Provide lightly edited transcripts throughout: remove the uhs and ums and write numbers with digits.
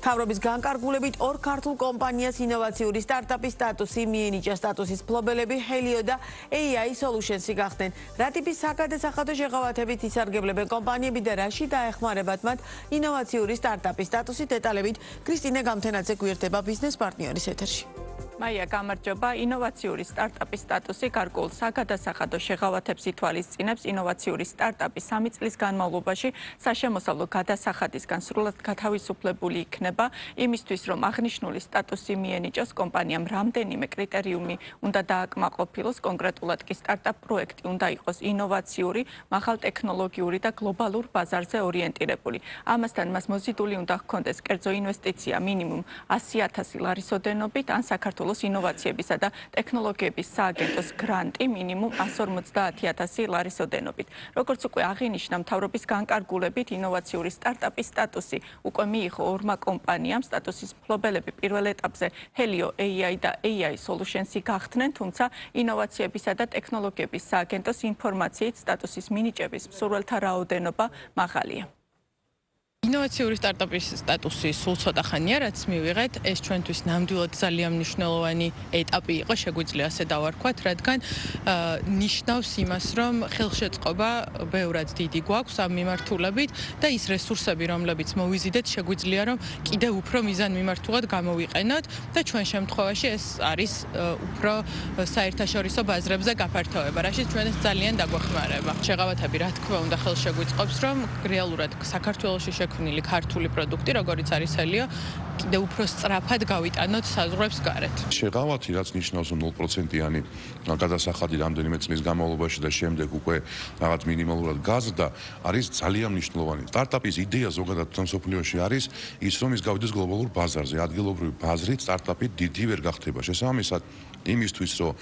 მთავრობის განკარგულებით ორ ქართულ კომპანიას ინოვაციური სტარტაპის სტატუსი მიენიჭა. სტატუსის მფლობელები Helio და AI Solutions-ი გახდნენ. რა ტიპის საგადასახადო შეღავათებით ისარგებლებენ კომპანიები და რაში დაეხმარებათ მათ ინოვაციური სტარტაპის სტატუსი? დეტალებით კრისტინე გამთენაძე გვერდება ბიზნეს პარტნიორის ეთერში. მაია, გამარჯობა. ინოვაციური სტარტაპის სტატუსი გარკვეულ საგადასახადო შეღავათებს ითვალისწინებს. ინოვაციური სტარტაპი 3 წლის განმავლობაში საშემოსავლო გადასახადისგან სრულად გათავისუფლებული იქნება. იმისთვის, რომ აღნიშნული სტატუსი მიენიჭოს, კომპანიამ რამდენიმე კრიტერიუმი უნდა დააკმაყოფილოს. კონკრეტულად კი სტარტაპ პროექტი უნდა იყოს ინოვაციური, მაღალტექნოლოგიური და გლობალურ ბაზარზე ორიენტირებული. ამასთან მას მოზიდული უნდა ჰქონდეს კერძო ინვესტიცია მინიმუმ 100,000 ლარის ოდენობით ან საქართველოს ინოვაციებისა და ტექნოლოგიების სააგენტოს გრანტი მინიმუმ 150,000 ლარის ოდენობით. როგორც უკვე აღინიშნა, მთავრობის განკარგულებით ინოვაციური სტარტაპის სტატუსი უკვე მიიღო ორმა კომპანიამ. სტატუსის მფლობელები პირველ ეტაპზე Helio, AI და AI Solutions-ი გახდნენ, თუმცა ინოვაციებისა და ტექნოლოგიების სააგენტოს ინფორმაციით სტატუსის მინიჭების მსურველთა რაოდენობა მაღალია. ინოვაციური სტარტაპის სტატუსი სულ ცოტა ხანია, რაც მივიღეთ, ეს ჩვენთვის ნამდვილად ძალიან მნიშვნელოვანი ეტაპი იყო, შეგვიძლია ასე დავარქვათ, რადგან ნიშნავს იმას, რომ ხელშეწყობა ბევრად დიდი გვაქვს ამ მიმართულებით და ის რესურსები, რომლებიც მოვიზიდეთ, შეგვიძლია რომ კიდევ უფრო მიზანმიმართულად გამოვიყენოთ და ჩვენ შემთხვევაში ეს არის უფრო საერთაშორისო ბაზრებზე გაფართოება, რაშიც ჩვენს ძალიან დაგვეხმარება. შეღავათები, რა თქმა უნდა, ხელშეგვიწყობს, რომ რეალურად საქართველოში შექმნილი ქართული პროდუქტი, როგორც არის Helio, კიდევ უფრო სწრაფად გავიტანოთ საზღვრებს გარეთ. შეღავათი, რაც ნიშნავს 0%-იანი გადასახადი რამდენიმე წლის განმავლობაში და შემდეგ უკვე რაღაც მინიმალურად გაზრდა, არის ძალიან მნიშვნელოვანი. სტარტაპის იდეა ზოგადად მსოფლიოში არის ის, რომ ის გავიდეს გლობალურ ბაზარზე. ადგილობრივი ბაზრით სტარტაპი დიდი ვერ გახდება. შესაბამისად, იმისთვის, რომ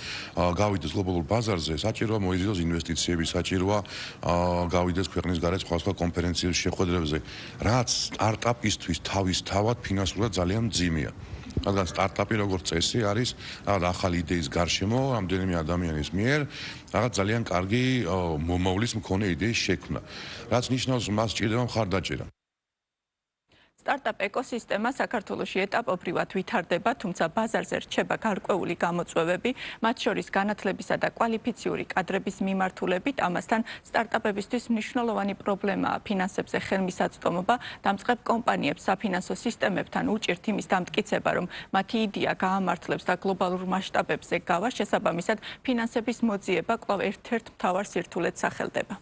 გავიდეს გლობალურ ბაზარზე, საჭიროა მოიზიდოს ინვესტიციები, საჭიროა გავიდეს ქვეყნის გარეთ სხვადასხვა კონფერენციების შეხვედრებზე, რაც სტარტაპისთვის თავისთავად ფინანსურად ძალიან მძიმეა. რადგან სტარტაპი როგორც წესი არის რაღაც ახალი იდეის გარშემო რამდენიმე ადამიანის მიერ რაღაც ძალიან კარგი მომავლის მქონე იდეის შექმნა, რაც ნიშნავს, მას სჭირდება მხარდაჭერა. სტარტაპ ეკოსისტემა საქართველოში ეტაპობრივად ვითარდება, თუმცა ბაზარზე რჩება გარკვეული გამოწვევები, მათ შორის განათლებისა და კვალიფიციური კადრების მიმართულებით. ამასთან სტარტაპებისთვის მნიშვნელოვანი პრობლემაა ფინანსებზე ხელმისაწვდომობა. დამწყებ კომპანიებს საფინანსო სისტემებთან უჭირთ იმის დამტკიცება, რომ მათი იდეა გაამართლებს და გლობალურ მასშტაბებზე გავა. შესაბამისად, ფინანსების მოძიება კვლავ ერთ-ერთ მთავარ სირთულედ სახელდება.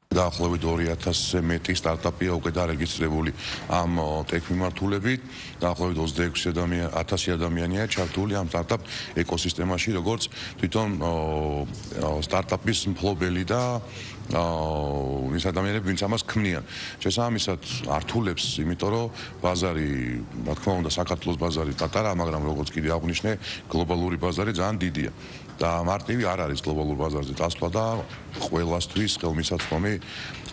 დაახლოებით 2,000-ზე მეტი სტარტაპია უკვე დარეგისტრირებული ამ ტექ მიმართულებით. დაახლოებით 26,000 ადამიანია ჩართული ამ სტარტაპ ეკოსისტემაში, როგორც თვითონ სტარტაპის მფლობელი და ის ადამიანები, ვინც ამას ქმნიან. შესაბამისად, ართულებს, იმიტომ რომ ბაზარი, რა თქმა უნდა, საქართველოს ბაზარი პატარა, მაგრამ როგორც კიდე აღვნიშნე, გლობალური ბაზარი ძალიან დიდია. და მარტივი არ არის გლობალურ ბაზარზე წასვლა და ყველასთვის ხელმისაწვდომი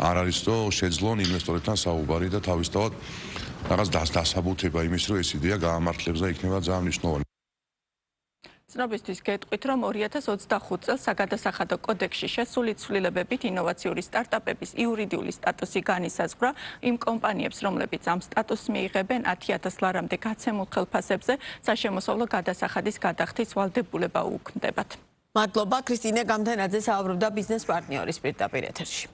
არ არის, რომ შეძლონ ინვესტორებთან საუბარი და თავისთავად რაღაც დასაბუთება იმის, რომ ეს იდეა გაამართლებს და იქნება ძალიან მნიშვნელოვანი. ცნობისთვის გეტყვით, რომ 2025 წელს საგადასახადო კოდექსში შესული ცვლილებებით ინოვაციური სტარტაპების იურიდიული სტატუსი განისაზღვრა იმ კომპანიებს, რომლებიც ამ სტატუსს მიიღებენ 10,000 ლარამდე გაცემულ ხელფასებზე საშემოსავლო გადასახადის გადახდის ვალდებულება უქმდებათ. მადლობა, კრისტინე გამთენაძე საუბრობდა ბიზნეს პარტნიორის პირდაპირ ეთერში.